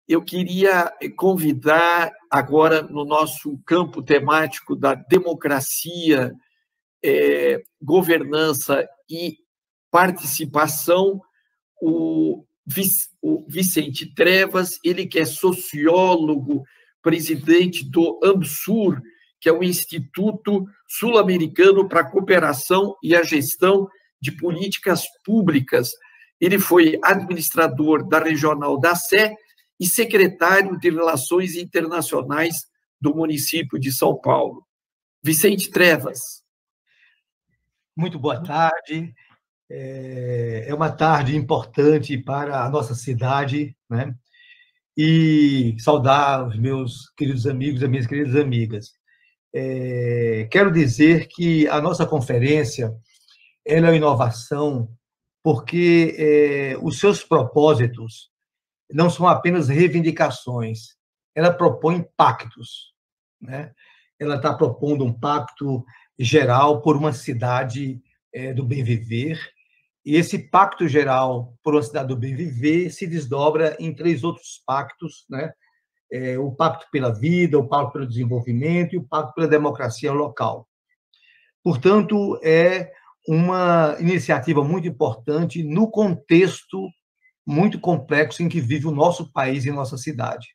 eu queria convidar agora no nosso campo temático da democracia, governança e participação, o Vicente Trevas, ele que é sociólogo, presidente do AMSUR, que é o Instituto Sul-Americano para a Cooperação e a Gestão de Políticas Públicas. Ele foi administrador da Regional da Sé e secretário de Relações Internacionais do município de São Paulo. Vicente Trevas. Muito boa tarde. É uma tarde importante para a nossa cidade, né? E saudar os meus queridos amigos e as minhas queridas amigas. Quero dizer que a nossa conferência ela é uma inovação porque os seus propósitos não são apenas reivindicações, ela propõe pactos, né? Ela está propondo um pacto geral por uma cidade do bem viver, e esse pacto geral por uma cidade do bem viver se desdobra em 3 outros pactos, né? O pacto pela vida, o pacto pelo desenvolvimento e o pacto pela democracia local. Portanto, é uma iniciativa muito importante no contexto muito complexo em que vive o nosso país e nossa cidade.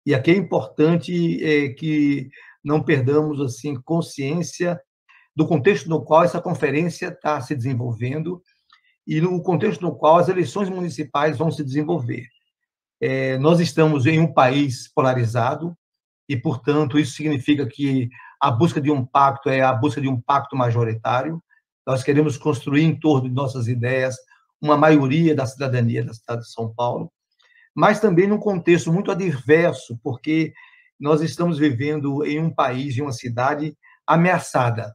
E aqui é importante que não perdamos assim consciência do contexto no qual essa conferência está se desenvolvendo e no contexto no qual as eleições municipais vão se desenvolver. Nós estamos em um país polarizado e, portanto, isso significa que a busca de um pacto é a busca de um pacto majoritário. Nós queremos construir em torno de nossas ideias uma maioria da cidadania da cidade de São Paulo, mas também num contexto muito adverso, porque nós estamos vivendo em um país, em uma cidade ameaçada.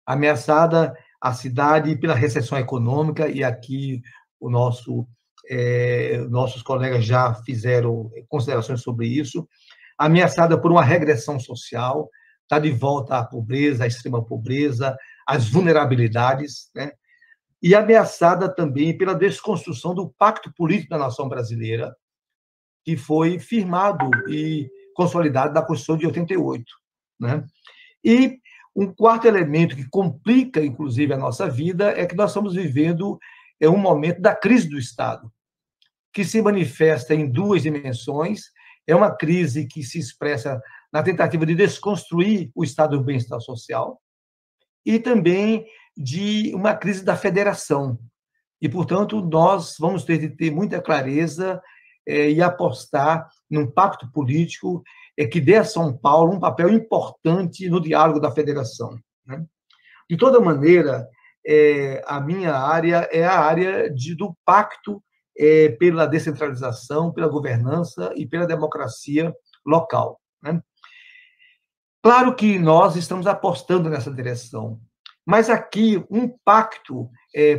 Ameaçada a cidade pela recessão econômica, e aqui nossos colegas já fizeram considerações sobre isso, ameaçada por uma regressão social, está de volta à pobreza, à extrema pobreza, às vulnerabilidades, né? E ameaçada também pela desconstrução do pacto político da nação brasileira, que foi firmado e consolidado na Constituição de 88, né? E um quarto elemento que complica, inclusive, a nossa vida é que nós estamos vivendo um momento da crise do Estado, que se manifesta em 2 dimensões. É uma crise que se expressa na tentativa de desconstruir o Estado do bem-estar social e também de uma crise da federação. E, portanto, nós vamos ter de ter muita clareza e apostar num pacto político que dê a São Paulo um papel importante no diálogo da federação, né? De toda maneira, a minha área é a área do pacto pela descentralização, pela governança e pela democracia local, né? Claro que nós estamos apostando nessa direção, mas aqui um pacto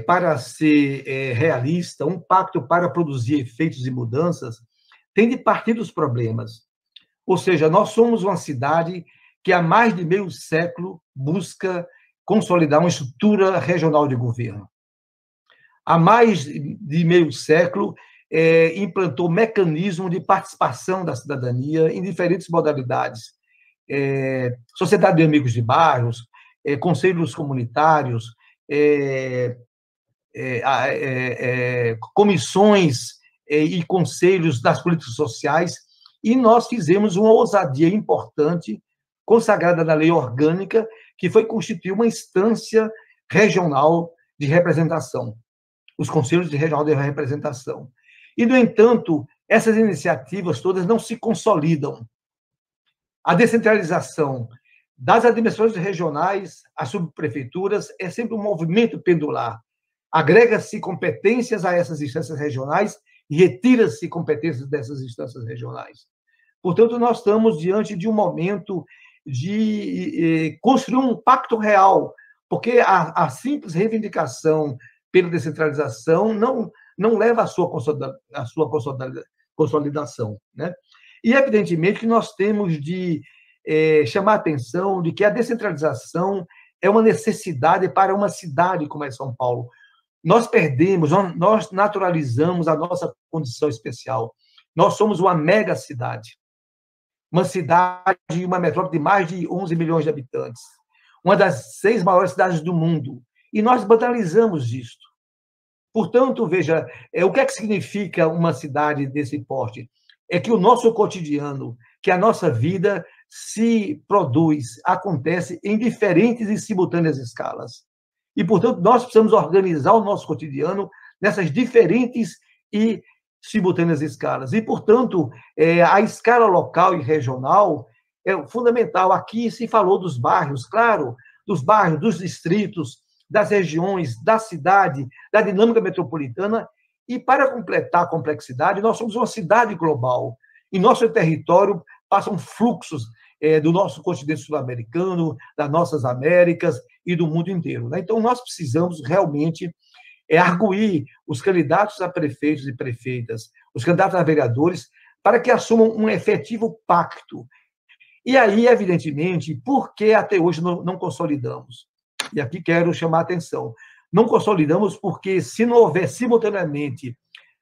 para ser realista, um pacto para produzir efeitos e mudanças, tem de partir dos problemas. Ou seja, nós somos uma cidade que há mais de meio século busca consolidar uma estrutura regional de governo. Há mais de meio século implantou mecanismos de participação da cidadania em diferentes modalidades. Sociedade de amigos de bairros, conselhos comunitários, comissões e conselhos das políticas sociais, e nós fizemos uma ousadia importante, consagrada na lei orgânica, que foi constituir uma instância regional de representação, os conselhos de regional de representação. E, no entanto, essas iniciativas todas não se consolidam. A descentralização das administrações regionais às subprefeituras é sempre um movimento pendular. Agrega-se competências a essas instâncias regionais e retira-se competências dessas instâncias regionais. Portanto, nós estamos diante de um momento de construir um pacto real, porque a simples reivindicação pela descentralização não leva à sua consolidação, né? E, evidentemente, que nós temos de chamar a atenção de que a descentralização é uma necessidade para uma cidade como é São Paulo. Nós naturalizamos a nossa condição especial. Nós somos uma mega cidade, uma cidade, uma metrópole de mais de 11 milhões de habitantes, uma das 6 maiores cidades do mundo, e nós banalizamos isto. Portanto, veja, o que é que significa uma cidade desse porte? É que o nosso cotidiano, que a nossa vida se produz, acontece em diferentes e simultâneas escalas. E, portanto, nós precisamos organizar o nosso cotidiano nessas diferentes e simultâneas escalas. E, portanto, a escala local e regional é fundamental. Aqui se falou dos bairros, claro, dos bairros, dos distritos, das regiões, da cidade, da dinâmica metropolitana. E, para completar a complexidade, nós somos uma cidade global. Em nosso território passam fluxos do nosso continente sul-americano, das nossas Américas e do mundo inteiro. Então, nós precisamos realmente arguir os candidatos a prefeitos e prefeitas, os candidatos a vereadores, para que assumam um efetivo pacto. E aí, evidentemente, por que até hoje não consolidamos? E aqui quero chamar a atenção. Não consolidamos porque, se não houver simultaneamente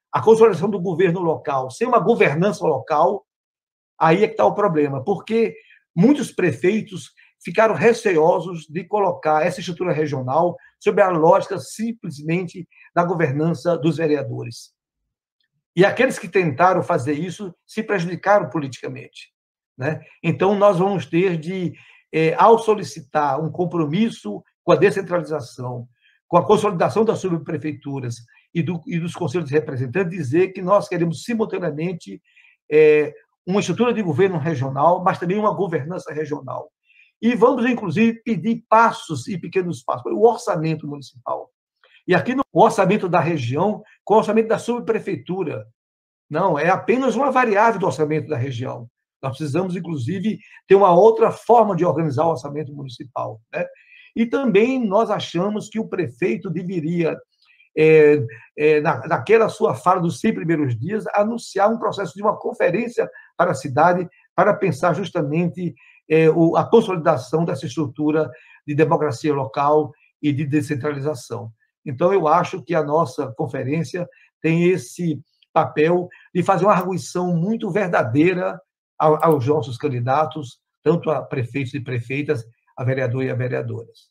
a consolidação do governo local, sem uma governança local, aí é que está o problema, porque muitos prefeitos ficaram receosos de colocar essa estrutura regional sob a lógica simplesmente da governança dos vereadores. E aqueles que tentaram fazer isso se prejudicaram politicamente, né? Então, nós vamos ter de, ao solicitar um compromisso com a descentralização, com a consolidação das subprefeituras e dos conselhos de representantes, dizer que nós queremos simultaneamente uma estrutura de governo regional, mas também uma governança regional. E vamos, inclusive, pedir passos e pequenos passos, o orçamento municipal. E aqui no orçamento da região, com o orçamento da subprefeitura. Não, é apenas uma variável do orçamento da região. Nós precisamos, inclusive, ter uma outra forma de organizar o orçamento municipal, né? E também nós achamos que o prefeito deveria, naquela sua fala dos 100 primeiros dias, anunciar um processo de uma conferência para a cidade, para pensar justamente a consolidação dessa estrutura de democracia local e de descentralização. Então, eu acho que a nossa conferência tem esse papel de fazer uma arguição muito verdadeira aos nossos candidatos, tanto a prefeitos e prefeitas, a vereador e a vereadoras.